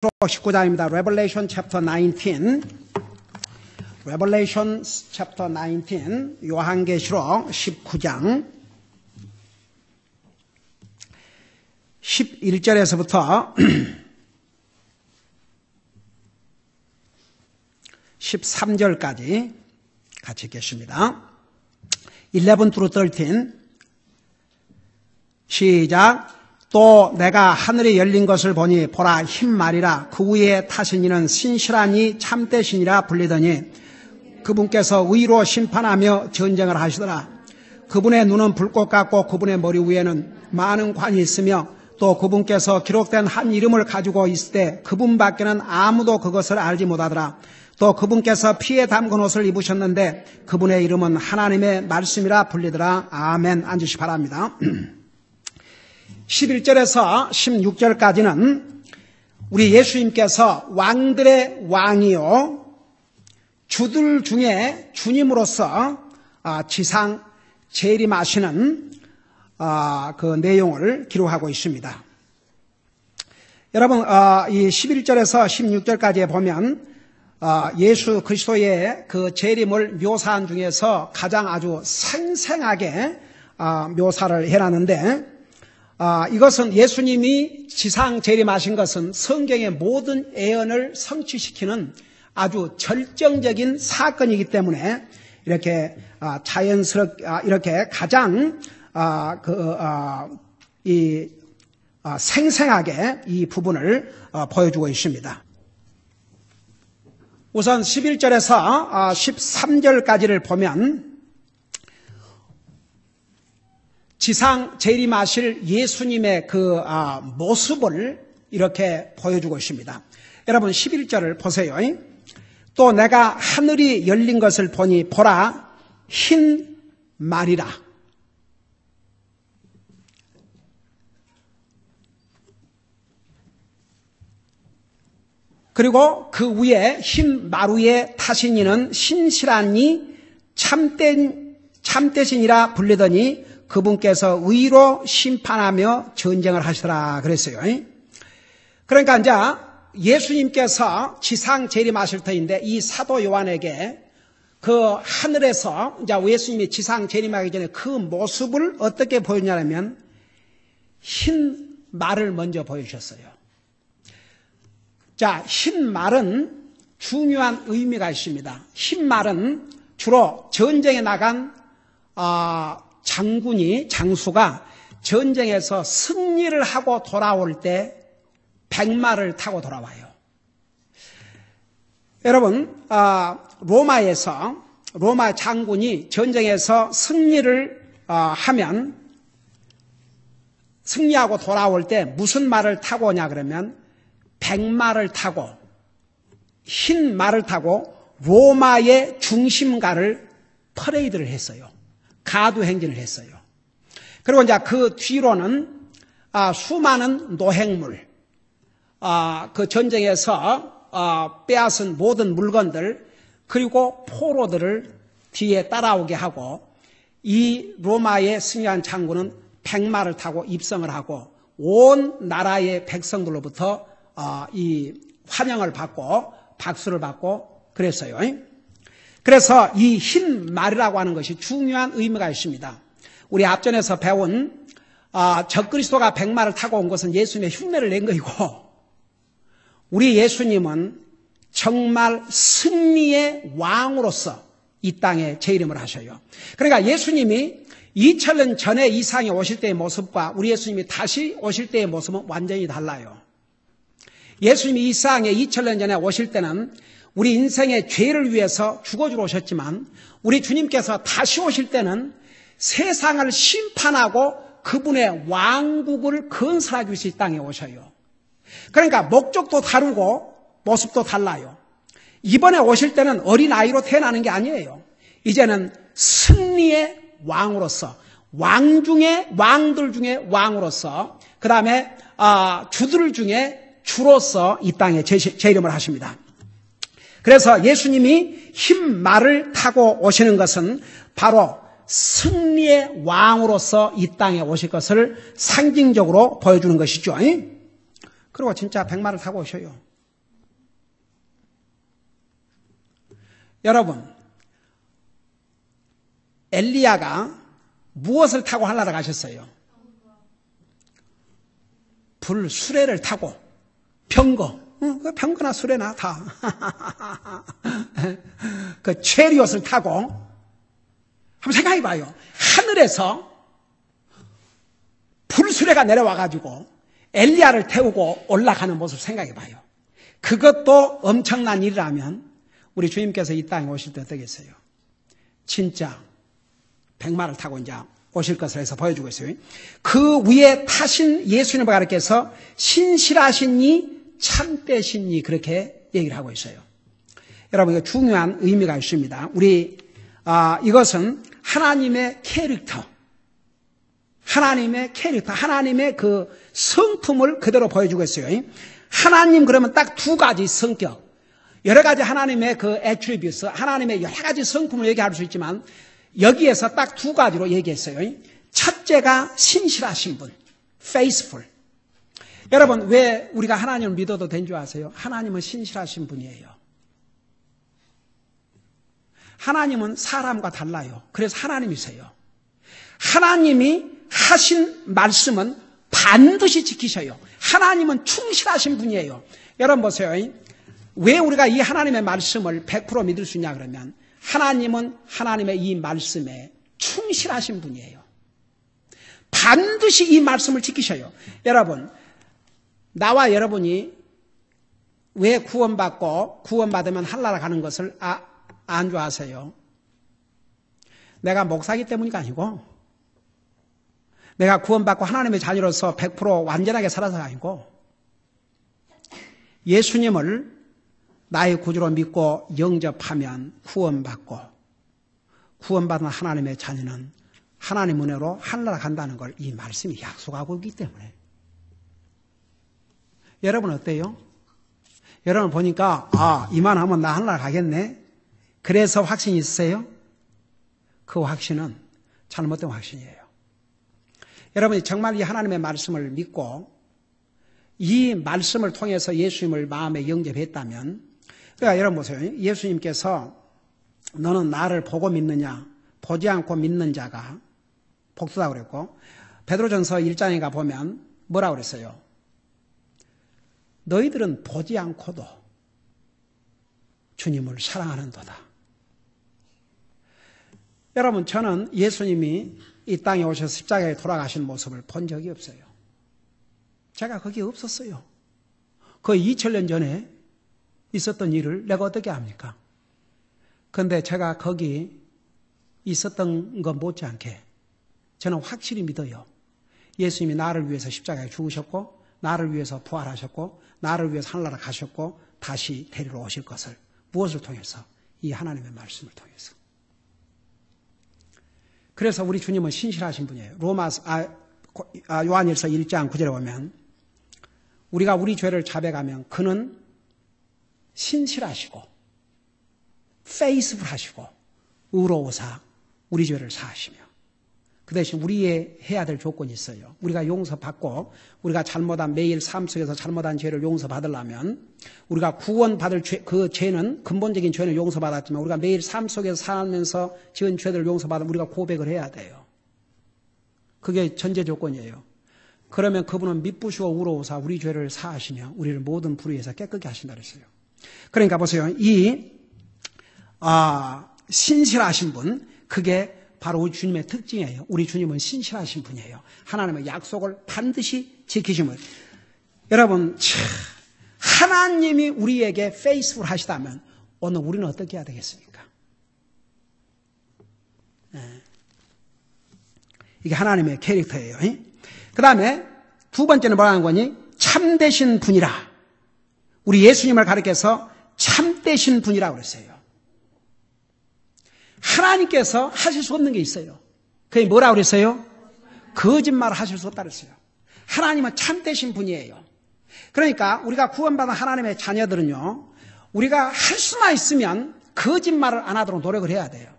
19장입니다. Revelation chapter 19. Revelation chapter 19. 요한계시록 19장 11절에서부터 13절까지 같이 읽겠습니다. 11 through 13. 시작. 또 내가 하늘이 열린 것을 보니 보라 흰 말이라 그 위에 타신 이는 신실하니 참되시니라 불리더니 그분께서 의로 심판하며 전쟁을 하시더라. 그분의 눈은 불꽃 같고 그분의 머리 위에는 많은 관이 있으며 또 그분께서 기록된 한 이름을 가지고 있을 때 그분밖에는 아무도 그것을 알지 못하더라. 또 그분께서 피에 담근 옷을 입으셨는데 그분의 이름은 하나님의 말씀이라 불리더라. 아멘. 앉으시 바랍니다. 11절에서 16절까지는 우리 예수님께서 왕들의 왕이요 주들 중에 주님으로서 지상 재림하시는 그 내용을 기록하고 있습니다. 여러분, 이 11절에서 16절까지에 보면 예수 그리스도의 그 재림을 묘사한 중에서 가장 아주 생생하게 묘사를 해놨는데 이것은 예수님이 지상 재림하신 것은 성경의 모든 예언을 성취시키는 아주 절정적인 사건이기 때문에 이렇게 자연스럽게 이렇게 가장 생생하게 이 부분을 보여주고 있습니다. 우선 11절에서 13절까지를 보면 지상 재림하실 예수님의 그 모습을 이렇게 보여주고 있습니다. 여러분 11절을 보세요. 또 내가 하늘이 열린 것을 보니 보라 흰 말이라. 그리고 그 위에 흰 말 위에 타신 이는 신실하니 참되시니라 불리더니 그분께서 의로 심판하며 전쟁을 하시더라 그랬어요. 그러니까 이제 예수님께서 지상 재림하실 터인데 이 사도 요한에게 그 하늘에서 이제 예수님이 지상 재림하기 전에 그 모습을 어떻게 보였냐면 흰 말을 먼저 보여주셨어요. 자, 흰 말은 중요한 의미가 있습니다. 흰 말은 주로 전쟁에 나간 장수가 전쟁에서 승리를 하고 돌아올 때 백마를 타고 돌아와요. 여러분, 로마 장군이 전쟁에서 승리를 하면 승리하고 돌아올 때 무슨 말을 타고 오냐 그러면 백마를 타고 흰 말을 타고 로마의 중심가를 퍼레이드를 했어요. 가두 행진을 했어요. 그리고 이제 그 뒤로는 수많은 노획물, 그 전쟁에서 빼앗은 모든 물건들 그리고 포로들을 뒤에 따라오게 하고 이 로마의 승리한 장군은 백마를 타고 입성을 하고 온 나라의 백성들로부터 이 환영을 받고 박수를 받고 그랬어요. 그래서 이 흰 말이라고 하는 것이 중요한 의미가 있습니다. 우리 앞전에서 배운 적그리스도가 백마를 타고 온 것은 예수님의 흉내를 낸 것이고 우리 예수님은 정말 승리의 왕으로서 이 땅에 재림을 하셔요. 그러니까 예수님이 2000년 전에 이 세상에 오실 때의 모습과 우리 예수님이 다시 오실 때의 모습은 완전히 달라요. 예수님이 이 세상에 2000년 전에 오실 때는 우리 인생의 죄를 위해서 죽어주러 오셨지만 우리 주님께서 다시 오실 때는 세상을 심판하고 그분의 왕국을 건설하기 위해서 이 땅에 오셔요. 그러니까 목적도 다르고 모습도 달라요. 이번에 오실 때는 어린아이로 태어나는 게 아니에요. 이제는 승리의 왕으로서 왕들 중에 왕으로서 그 다음에 주들 중에 주로서 이 땅에 재림을 하십니다. 그래서 예수님이 흰 말을 타고 오시는 것은 바로 승리의 왕으로서 이 땅에 오실 것을 상징적으로 보여주는 것이죠. 그리고 진짜 백마를 타고 오셔요. 여러분, 엘리야가 무엇을 타고 하늘나라 가셨어요? 불 수레를 타고, 병거, 병거나 수레나 다. 그 체리옷을 타고, 한번 생각해 봐요. 하늘에서 불수레가 내려와가지고 엘리야를 태우고 올라가는 모습 생각해 봐요. 그것도 엄청난 일이라면 우리 주님께서 이 땅에 오실 때 어떻겠어요? 진짜 백마를 타고 이제 오실 것을 해서 보여주고 있어요. 그 위에 타신 예수님을 가리켜서 신실하시니 참되시니 그렇게 얘기를 하고 있어요. 여러분, 이거 중요한 의미가 있습니다. 이것은 하나님의 캐릭터, 하나님의 그 성품을 그대로 보여주고 있어요. 하나님 그러면 딱 두 가지 성격, 여러 가지 하나님의 그 애트리뷰트, 하나님의 여러 가지 성품을 얘기할 수 있지만 여기에서 딱 두 가지로 얘기했어요. 첫째가 신실하신 분, faithful. 여러분, 왜 우리가 하나님을 믿어도 된 줄 아세요? 하나님은 신실하신 분이에요. 하나님은 사람과 달라요. 그래서 하나님이세요. 하나님이 하신 말씀은 반드시 지키셔요. 하나님은 충실하신 분이에요. 여러분 보세요. 왜 우리가 이 하나님의 말씀을 100% 믿을 수 있냐 그러면 하나님은 하나님의 이 말씀에 충실하신 분이에요. 반드시 이 말씀을 지키셔요. 여러분, 나와 여러분이 왜 구원받으면 하늘나라 가는 것을 안 좋아하세요? 내가 목사기 때문이 아니고 내가 구원받고 하나님의 자녀로서 100% 완전하게 살아서가 아니고 예수님을 나의 구주로 믿고 영접하면 구원받고 구원받은 하나님의 자녀는 하나님 은혜로 하늘나라 간다는 걸 이 말씀이 약속하고 있기 때문에. 여러분 어때요? 여러분 보니까 이만하면 나 하늘나라 가겠네. 그래서 확신이 있으세요? 그 확신은 잘못된 확신이에요. 여러분이 정말 이 하나님의 말씀을 믿고 이 말씀을 통해서 예수님을 마음에 영접했다면, 그러니까 여러분 보세요. 예수님께서 너는 나를 보고 믿느냐, 보지 않고 믿는 자가 복되다고 그랬고, 베드로전서 1장에 가보면 뭐라고 그랬어요? 너희들은 보지 않고도 주님을 사랑하는도다. 여러분, 저는 예수님이 이 땅에 오셔서 십자가에 돌아가신 모습을 본 적이 없어요. 제가 거기에 없었어요. 거의 2000년 전에 있었던 일을 내가 어떻게 합니까? 그런데 제가 거기 있었던 것 못지않게 저는 확실히 믿어요. 예수님이 나를 위해서 십자가에 죽으셨고 나를 위해서 부활하셨고 나를 위해서 하늘나라 가셨고 다시 데리러 오실 것을. 무엇을 통해서? 이 하나님의 말씀을 통해서. 그래서 우리 주님은 신실하신 분이에요. 요한일서 1장 9절에 보면 우리가 우리 죄를 자백하면 그는 신실하시고 faithful하시고 의로우사 우리 죄를 사하시며, 그 대신 우리의 해야 될 조건이 있어요. 우리가 용서받고 우리가 잘못한 매일 삶 속에서 잘못한 죄를 용서받으려면 우리가 구원받을 그 죄는, 근본적인 죄는 용서받았지만 우리가 매일 삶 속에서 살면서 지은 죄들을 용서받으면 우리가 고백을 해야 돼요. 그게 전제 조건이에요. 그러면 그분은 미쁘시고 의로우사 우리 죄를 사하시며 우리를 모든 불의에서 깨끗게 하신다 그랬어요. 그러니까 보세요. 이 신실하신 분, 그게 바로 우리 주님의 특징이에요. 우리 주님은 신실하신 분이에요. 하나님의 약속을 반드시 지키심을. 여러분, 하나님이 우리에게 faithful 하시다면 오늘 우리는 어떻게 해야 되겠습니까? 이게 하나님의 캐릭터예요. 그 다음에 두 번째는 뭐라는 거니? 참되신 분이라. 우리 예수님을 가리켜서 참되신 분이라고 그랬어요. 하나님께서 하실 수 없는 게 있어요. 그게 뭐라고 그랬어요? 거짓말을 하실 수 없다고 그랬어요. 하나님은 참되신 분이에요. 그러니까 우리가 구원받은 하나님의 자녀들은요, 우리가 할 수만 있으면 거짓말을 안 하도록 노력을 해야 돼요.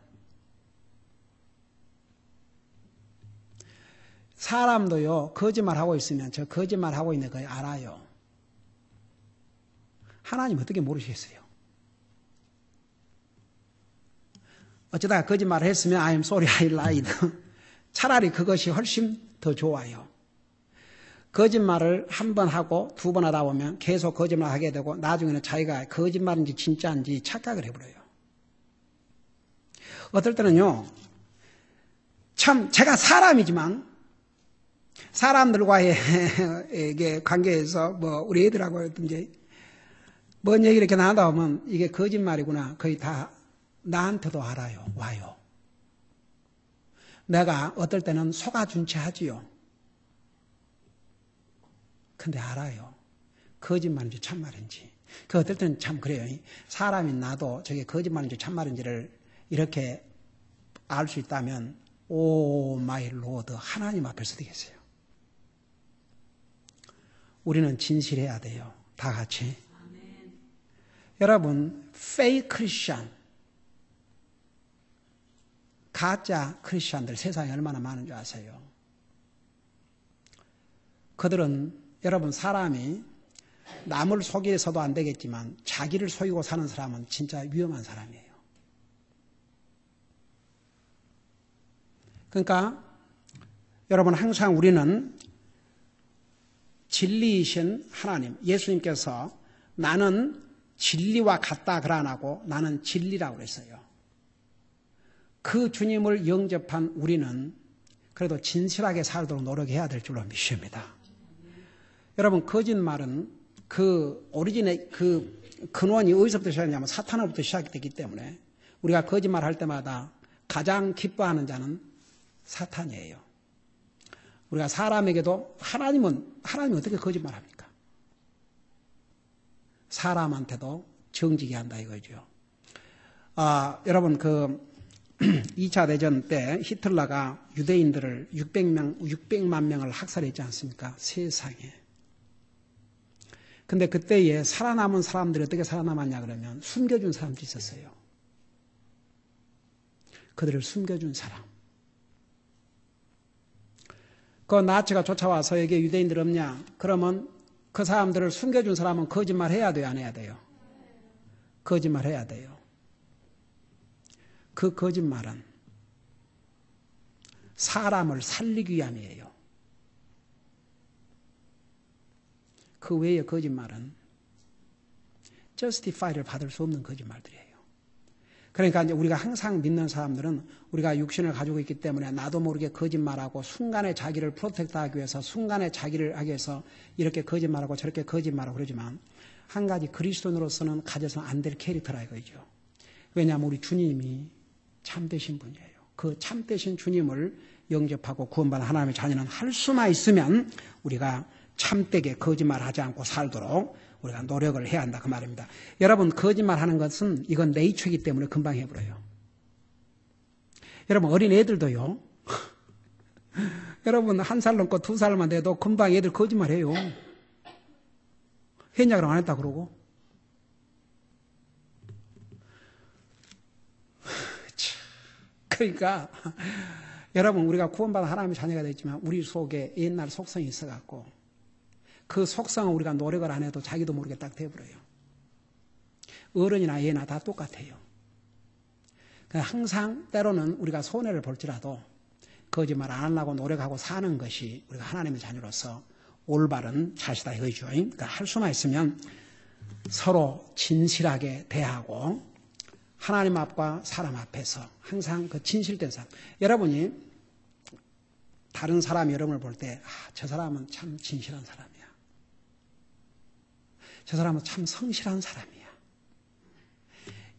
사람도요, 거짓말하고 있으면 저 거짓말하고 있는 거 알아요. 하나님 어떻게 모르시겠어요? 어쩌다가 거짓말을 했으면 I'm sorry I lied. 차라리 그것이 훨씬 더 좋아요. 거짓말을 한 번 하고 두 번 하다 보면 계속 거짓말을 하게 되고 나중에는 자기가 거짓말인지 진짜인지 착각을 해버려요. 어떨 때는요, 참 제가 사람이지만 사람들과의 관계에서 우리 애들하고 이제 뭔 얘기 이렇게 나누다 보면 이게 거짓말이구나 거의 다 나한테도 알아요. 와요. 내가 어떨 때는 속아준 채 하지요. 근데 알아요. 거짓말인지 참말인지. 그 어떨 때는 참 그래요. 사람인 나도 저게 거짓말인지 참말인지를 이렇게 알 수 있다면 오 마이 로드 하나님 앞에서 되겠어요. 우리는 진실해야 돼요. 다 같이. 아멘. 여러분 페이크 크리스천, 가짜 크리스천들 세상에 얼마나 많은 줄 아세요? 그들은 여러분 사람이 남을 속여서도 안 되겠지만 자기를 속이고 사는 사람은 진짜 위험한 사람이에요. 그러니까 여러분 항상 우리는 진리이신 하나님, 예수님께서 나는 진리와 같다 그러 안 하고 나는 진리라고 그랬어요. 그 주님을 영접한 우리는 그래도 진실하게 살도록 노력해야 될 줄로 믿습니다. 여러분 거짓말은 그 오리진의 그 근원이 어디서부터 시작했냐면 사탄으로부터 시작됐기 때문에 우리가 거짓말할 때마다 가장 기뻐하는 자는 사탄이에요. 우리가 사람에게도 하나님은 어떻게 거짓말합니까? 사람한테도 정직히 한다 이거죠. 여러분 2차 대전 때 히틀러가 유대인들을 600만 명을 학살했지 않습니까? 세상에. 근데 그때에 살아남은 사람들이 어떻게 살아남았냐 그러면 숨겨준 사람들이 있었어요. 그들을 숨겨준 사람. 그 나치가 쫓아와서 여기에 유대인들 없냐? 그러면 그 사람들을 숨겨준 사람은 거짓말 해야 돼요? 안 해야 돼요? 거짓말 해야 돼요. 그 거짓말은 사람을 살리기 위함이에요. 그 외의 거짓말은 justify를 받을 수 없는 거짓말들이에요. 그러니까 이제 우리가 항상 믿는 사람들은 우리가 육신을 가지고 있기 때문에 나도 모르게 거짓말하고 순간에 자기를 프로텍트하기 위해서 순간에 자기를 하기 위해서 이렇게 거짓말하고 저렇게 거짓말하고 그러지만 한 가지 그리스도인으로서는 가져서는 안 될 캐릭터라 이거죠. 왜냐하면 우리 주님이 참되신 분이에요. 그 참되신 주님을 영접하고 구원받은 하나님의 자녀는 할 수만 있으면 우리가 참되게 거짓말하지 않고 살도록 우리가 노력을 해야 한다 그 말입니다. 여러분 거짓말하는 것은 이건 네이처이기 때문에 금방 해버려요. 여러분 어린 애들도요. 여러분 1살 넘고 2살만 돼도 금방 애들 거짓말해요. 했냐 그러면 안 했다 그러고. 그러니까 여러분 우리가 구원받은 하나님의 자녀가 됐지만 우리 속에 옛날 속성이 있어갖고 그 속성은 우리가 노력을 안 해도 자기도 모르게 딱 돼버려요. 어른이나 애나 다 똑같아요. 항상 때로는 우리가 손해를 볼지라도 거짓말 안 하려고 노력하고 사는 것이 우리가 하나님의 자녀로서 올바른 자세다 이거죠. 그러니까 할 수만 있으면 서로 진실하게 대하고 하나님 앞과 사람 앞에서 항상 그 진실된 사람. 여러분이 다른 사람이 여러분을 볼 때 저 사람은 참 진실한 사람이야. 저 사람은 참 성실한 사람이야.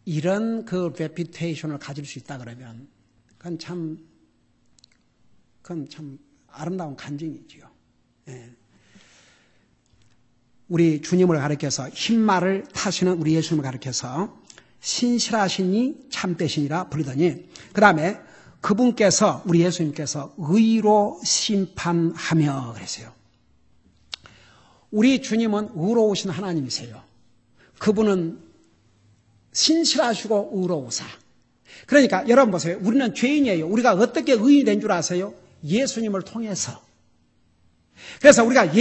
이런 그 레퓨테이션을 가질 수 있다 그러면 그건 참 아름다운 간증이지요. 예. 우리 주님을 가리켜서 흰말을 타시는 우리 예수님을 가리켜서 신실하시니 참되시니라 부르더니 그 다음에 그분께서 우리 예수님께서 의로 심판하며 그랬어요. 우리 주님은 의로우신 하나님이세요. 그분은 신실하시고 의로우사. 그러니까 여러분 보세요. 우리는 죄인이에요. 우리가 어떻게 의인이 된 줄 아세요? 예수님을 통해서. 그래서 우리가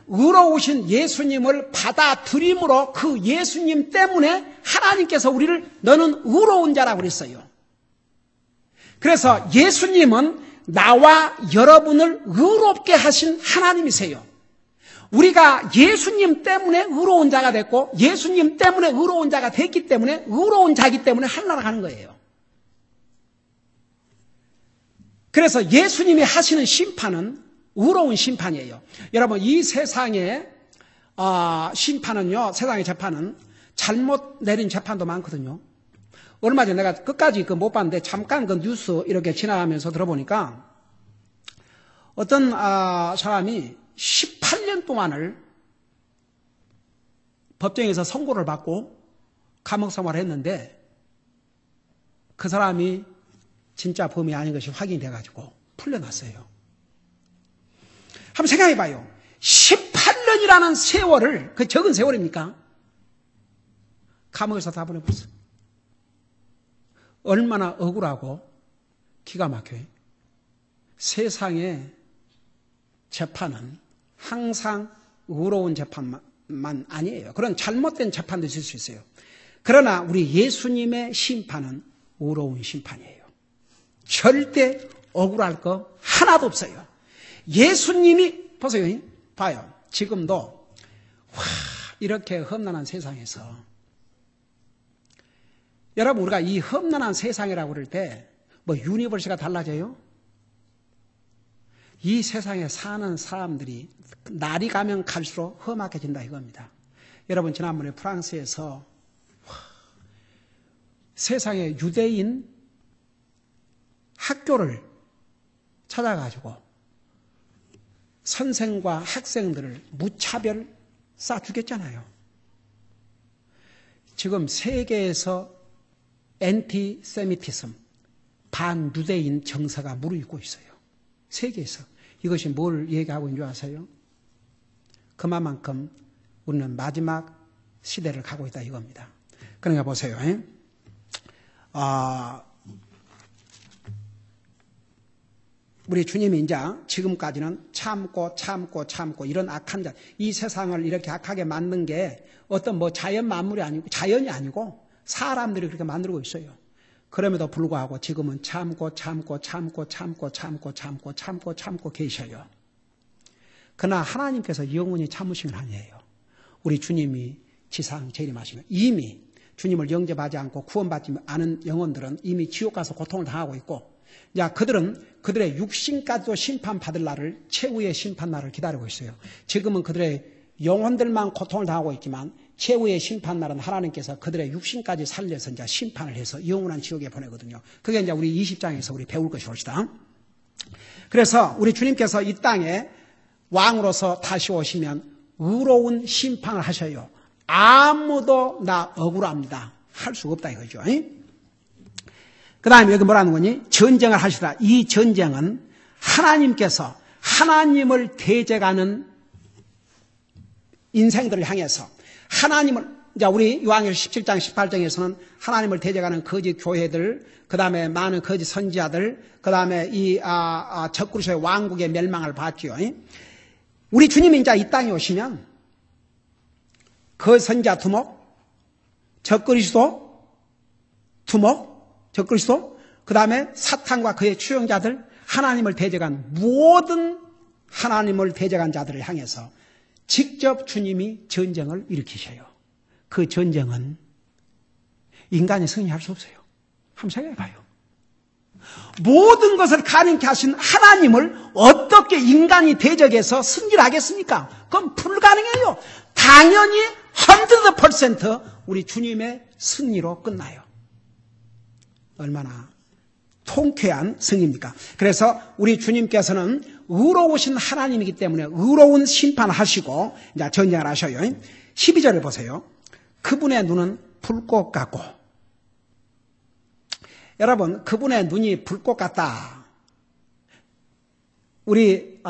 의로우신 예수님을 받아들임으로 그 예수님 때문에 하나님께서 우리를 너는 의로운 자라고 그랬어요. 그래서 예수님은 나와 여러분을 의롭게 하신 하나님이세요. 우리가 예수님 때문에 의로운 자가 됐고 예수님 때문에 의로운 자가 됐기 때문에 의로운 자기 때문에 하늘나라 가는 거예요. 그래서 예수님이 하시는 심판은 의로운 심판이에요. 여러분 이 세상의 심판은요, 세상의 재판은 잘못 내린 재판도 많거든요. 얼마 전에 내가 끝까지 못 봤는데 잠깐 그 뉴스 이렇게 지나가면서 들어보니까 어떤 사람이 18년 동안을 법정에서 선고를 받고 감옥 생활을 했는데 그 사람이 진짜 범이 아닌 것이 확인이 돼가지고 풀려났어요. 한번 생각해 봐요. 18년이라는 세월을, 그 적은 세월입니까? 감옥에서 다 보내버렸어요. 얼마나 억울하고 기가 막혀요. 세상의 재판은 항상 의로운 재판만 아니에요. 그런 잘못된 재판도 있을 수 있어요. 그러나 우리 예수님의 심판은 의로운 심판이에요. 절대 억울할 거 하나도 없어요. 예수님이 보세요. 봐요. 지금도 이렇게 험난한 세상에서 여러분 우리가 이 험난한 세상이라고 그럴 때 뭐 유니버스가 달라져요? 이 세상에 사는 사람들이 날이 가면 갈수록 험악해진다 이겁니다. 여러분 지난번에 프랑스에서 세상에 유대인 학교를 찾아가지고 선생과 학생들을 무차별 쏴 죽였잖아요. 지금 세계에서 엔티세미티즘, 반유대인 정서가 무르익고 있어요. 세계에서. 이것이 뭘 얘기하고 있는 줄 아세요? 그만큼 우리는 마지막 시대를 가고 있다 이겁니다. 그러니까 보세요. 우리 주님이 이제 지금까지는 참고 이런 악한 자, 이 세상을 이렇게 악하게 만든 게 어떤 뭐 자연 만물이 아니고 자연이 아니고 사람들이 그렇게 만들고 있어요. 그럼에도 불구하고 지금은 참고 계셔요. 그러나 하나님께서 영원히 참으시는 아니에요. 우리 주님이 지상 재림하시면 이미 주님을 영접하지 않고 구원받지 않은 영혼들은 이미 지옥 가서 고통을 당하고 있고, 야, 그들은 그들의 육신까지도 심판받을 날을, 최후의 심판날을 기다리고 있어요. 지금은 그들의 영혼들만 고통을 당하고 있지만 최후의 심판날은 하나님께서 그들의 육신까지 살려서 이제 심판을 해서 영원한 지옥에 보내거든요. 그게 이제 우리 20장에서 우리 배울 것이옵시다. 그래서 우리 주님께서 이 땅에 왕으로서 다시 오시면 의로운 심판을 하셔요. 아무도 나 억울합니다 할 수가 없다 이거죠. 그 다음에 여기 뭐라는 거니? 전쟁을 하시라. 이 전쟁은 하나님께서 하나님을 대적하는 인생들을 향해서 하나님을, 이제 우리 요한계시록 17장 18장에서는 하나님을 대적하는 거짓 교회들, 그 다음에 많은 거짓 선지자들, 그 다음에 이 적그리스도의 왕국의 멸망을 봤죠. 우리 주님이 이제 이 땅에 오시면 그 선지자 두목, 적그리스도 두목, 적그리스도, 그 다음에 사탄과 그의 추종자들, 하나님을 대적한 모든 하나님을 대적한 자들을 향해서 직접 주님이 전쟁을 일으키셔요. 그 전쟁은 인간이 승리할 수 없어요. 한번 생각해 봐요. 모든 것을 가능케 하신 하나님을 어떻게 인간이 대적해서 승리를 하겠습니까? 그건 불가능해요. 당연히 100% 우리 주님의 승리로 끝나요. 얼마나 통쾌한 승리입니까? 그래서 우리 주님께서는 의로우신 하나님이기 때문에 의로운 심판을 하시고 이제 전쟁을 하셔요. 12절을 보세요. 그분의 눈은 불꽃 같고, 여러분 그분의 눈이 불꽃 같다. 우리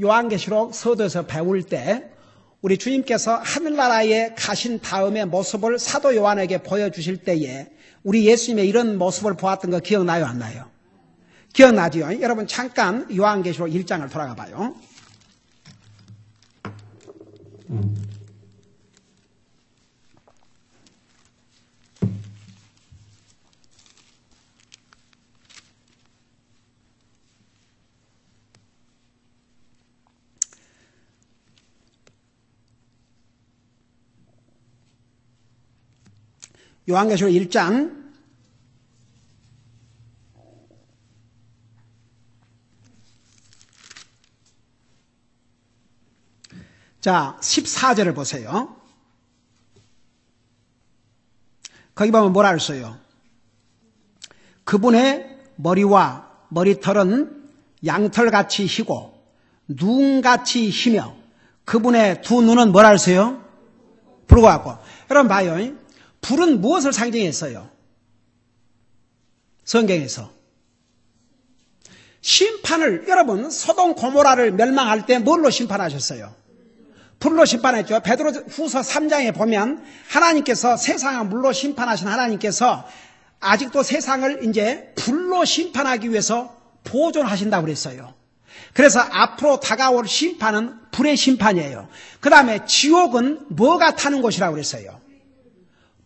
요한계시록 서도에서 배울 때 우리 주님께서 하늘나라에 가신 다음의 모습을 사도 요한에게 보여주실 때에 우리 예수님의 이런 모습을 보았던 거 기억나요 안 나요? 기억나지요? 여러분 잠깐 요한계시록 1장을 돌아가 봐요. 요한계시록 1장 자, 14절을 보세요. 거기 보면 뭐라 그랬어요? 그분의 머리와 머리털은 양털같이 희고 눈같이 희며 그분의 두 눈은 뭐라 그랬어요? 불과 같고. 여러분 봐요. 불은 무엇을 상징했어요? 성경에서. 심판을, 여러분 소돔 고모라를 멸망할 때 뭘로 심판하셨어요? 불로 심판했죠. 베드로후서 3장에 보면 하나님께서 세상을 물로 심판하신 하나님께서 아직도 세상을 이제 불로 심판하기 위해서 보존하신다고 그랬어요. 그래서 앞으로 다가올 심판은 불의 심판이에요. 그 다음에 지옥은 뭐가 타는 곳이라고 그랬어요?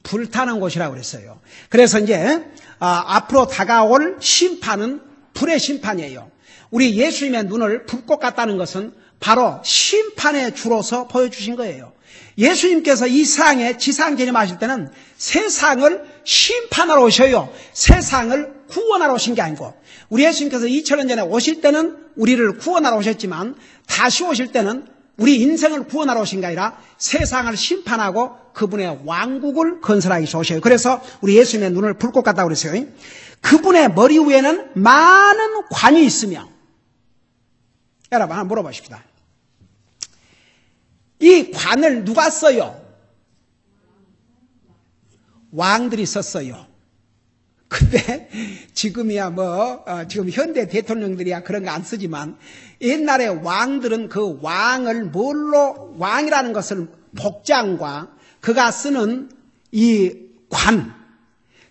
불 타는 곳이라고 그랬어요. 그래서 이제 앞으로 다가올 심판은 불의 심판이에요. 우리 예수님의 눈을 불꽃 같다는 것은 바로 심판의 주로서 보여주신 거예요. 예수님께서 이 세상에 지상 재림하실 때는 세상을 심판하러 오셔요. 세상을 구원하러 오신 게 아니고, 우리 예수님께서 2000년 전에 오실 때는 우리를 구원하러 오셨지만 다시 오실 때는 우리 인생을 구원하러 오신 게 아니라 세상을 심판하고 그분의 왕국을 건설하기 위해서 오셔요. 그래서 우리 예수님의 눈을 불꽃 같다고 그랬어요. 그분의 머리 위에는 많은 관이 있으며, 여러분 한번 물어보십시다. 이 관을 누가 써요? 왕들이 썼어요. 근데 지금이야 지금 현대 대통령들이야 그런 거 안 쓰지만 옛날에 왕들은 그 왕을 뭘로, 왕이라는 것을 복장과 그가 쓰는 이 관,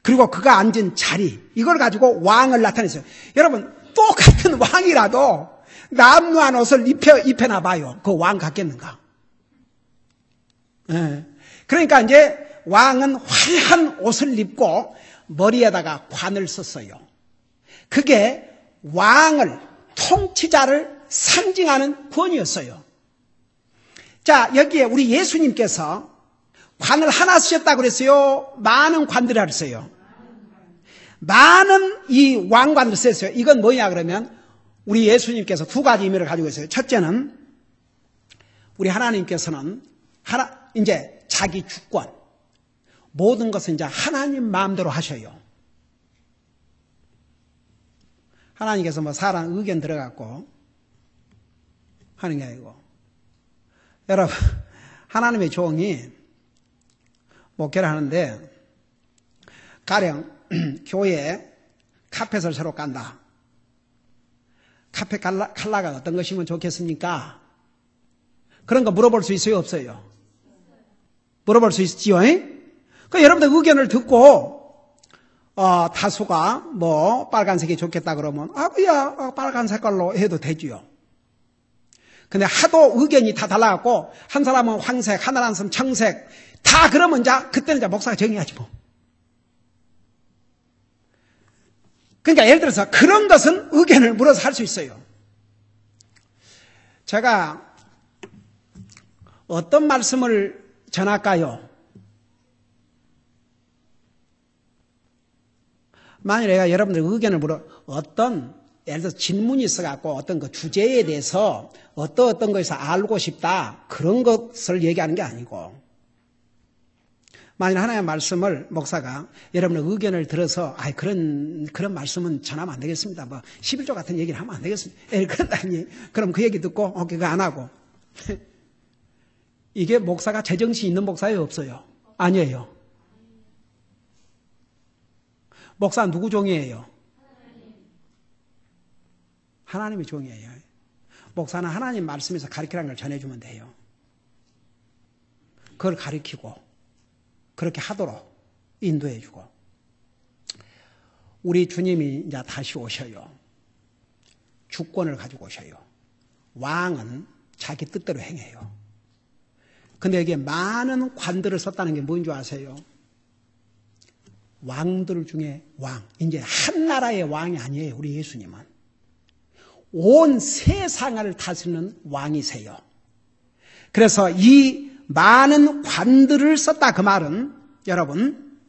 그리고 그가 앉은 자리, 이걸 가지고 왕을 나타냈어요. 여러분 똑같은 왕이라도 남루한 옷을 입혀나 봐요. 그 왕 같겠는가? 예. 그러니까 이제 왕은 화려한 옷을 입고 머리에다가 관을 썼어요. 그게 왕을, 통치자를 상징하는 권위였어요. 자, 여기에 우리 예수님께서 관을 하나 쓰셨다고 그랬어요? 많은 관들이라고 그랬어요? 많은 이 왕관을 쓰셨어요. 이건 뭐냐 그러면 우리 예수님께서 두 가지 의미를 가지고 있어요. 첫째는 우리 하나님께서는 이제 자기 주권, 모든 것은 이제 하나님 마음대로 하셔요. 하나님께서 뭐 사람 의견 들어갖고 하는 게 아니고, 여러분 하나님의 종이 목회를 하는데 가령 교회에 카펫을 새로 깐다. 카펫 컬러가 어떤 것이면 좋겠습니까? 그런 거 물어볼 수 있어요, 없어요? 물어볼 수 있지요? 그 여러분들 의견을 듣고 다수가 뭐 빨간색이 좋겠다 그러면 빨간 색깔로 해도 되지요. 근데 하도 의견이 다 달라갖고 한 사람은 황색, 하나는 청색 다 그러면 이제 그때는 이제 목사가 정해야지 뭐. 그러니까 예를 들어서 그런 것은 의견을 물어서 할 수 있어요. 제가 어떤 말씀을 전할까요? 만일 내가 여러분들 의견을 예를 들어서 질문이 있어갖고 어떤 그 주제에 대해서 어떤 것에서 알고 싶다, 그런 것을 얘기하는 게 아니고, 만일 하나님의 말씀을 목사가 여러분의 의견을 들어서 그런 말씀은 전하면 안 되겠습니다. 뭐 11조 같은 얘기를 하면 안 되겠습니다. 그런다니 그럼 그 얘기 듣고 그거 안 하고 이게 목사가 제정신 있는 목사예요, 없어요? 아니에요. 목사는 누구 종이에요? 하나님의 종이에요. 목사는 하나님 말씀에서 가르치라는 걸 전해주면 돼요. 그걸 가르치고 그렇게 하도록 인도해주고. 우리 주님이 이제 다시 오셔요. 주권을 가지고 오셔요. 왕은 자기 뜻대로 행해요. 근데 여기에 많은 관들을 썼다는 게 뭔지 아세요? 왕들 중에 왕. 이제 한 나라의 왕이 아니에요, 우리 예수님은. 온 세상을 다스리는 왕이세요. 그래서 이 많은 관들을 썼다, 그 말은 여러분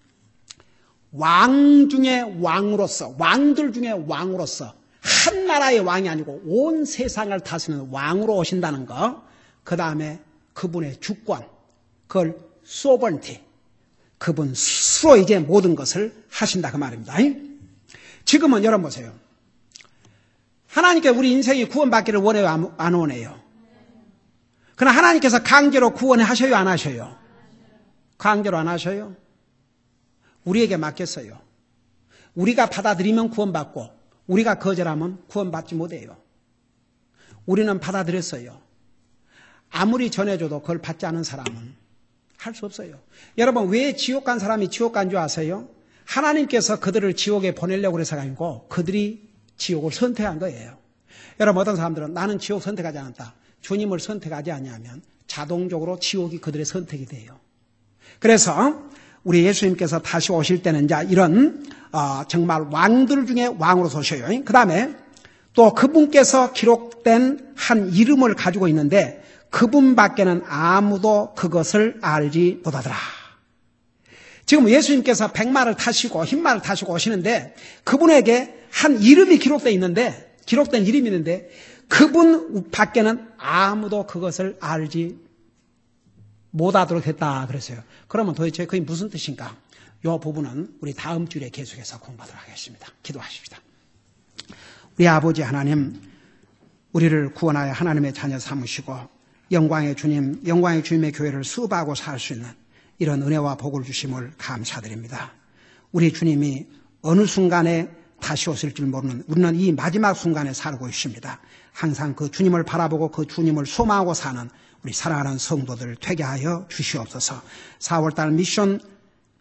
왕 중에 왕으로서, 왕들 중에 왕으로서, 한 나라의 왕이 아니고 온 세상을 다스리는 왕으로 오신다는 거, 그 다음에 그분의 주권, 그걸 sovereignty, 그분 스스로 이제 모든 것을 하신다 그 말입니다. 지금은 여러분 보세요. 하나님께 우리 인생이 구원받기를 원해요, 안 원해요? 그러나 하나님께서 강제로 구원해 하셔요, 안 하셔요? 강제로 안 하셔요? 우리에게 맡겼어요. 우리가 받아들이면 구원받고 우리가 거절하면 구원받지 못해요. 우리는 받아들였어요. 아무리 전해줘도 그걸 받지 않은 사람은 할 수 없어요. 여러분, 왜 지옥 간 사람이 지옥 간 줄 아세요? 하나님께서 그들을 지옥에 보내려고 해서가 아니고 그들이 지옥을 선택한 거예요. 여러분, 어떤 사람들은 나는 지옥 선택하지 않았다. 주님을 선택하지 않냐면 자동적으로 지옥이 그들의 선택이 돼요. 그래서 우리 예수님께서 다시 오실 때는 이제 이런 정말 왕들 중에 왕으로 오셔요. 그 다음에 또 그분께서 기록된 한 이름을 가지고 있는데 그분밖에는 아무도 그것을 알지 못하더라. 지금 예수님께서 백마를 타시고 흰마를 타시고 오시는데 그분에게 한 이름이 기록된 이름이 있는데 그분 밖에는 아무도 그것을 알지 못하도록 했다 그랬어요. 그러면 도대체 그게 무슨 뜻인가? 이 부분은 우리 다음 주에 계속해서 공부하도록 하겠습니다. 기도하십시다. 우리 아버지 하나님, 우리를 구원하여 하나님의 자녀 삼으시고 영광의 주님의 교회를 수업하고 살 수 있는 이런 은혜와 복을 주심을 감사드립니다. 우리 주님이 어느 순간에 다시 오실 줄 모르는 우리는 이 마지막 순간에 살고 있습니다. 항상 그 주님을 바라보고 그 주님을 소망하고 사는 우리 사랑하는 성도들 되게 하여 주시옵소서. 4월달 미션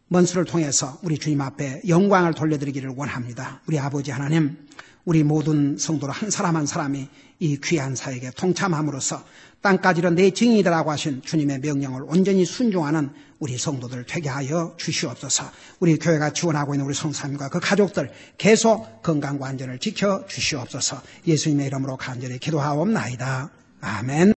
먼스를 통해서 우리 주님 앞에 영광을 돌려드리기를 원합니다. 우리 아버지 하나님, 우리 모든 성도로 한 사람 한 사람이 이 귀한 사역에 동참함으로써 땅까지로 내 증인이라고 하신 주님의 명령을 온전히 순종하는 우리 성도들 되게 하여 주시옵소서. 우리 교회가 지원하고 있는 우리 성사님과 그 가족들 계속 건강과 안전을 지켜 주시옵소서. 예수님의 이름으로 간절히 기도하옵나이다. 아멘.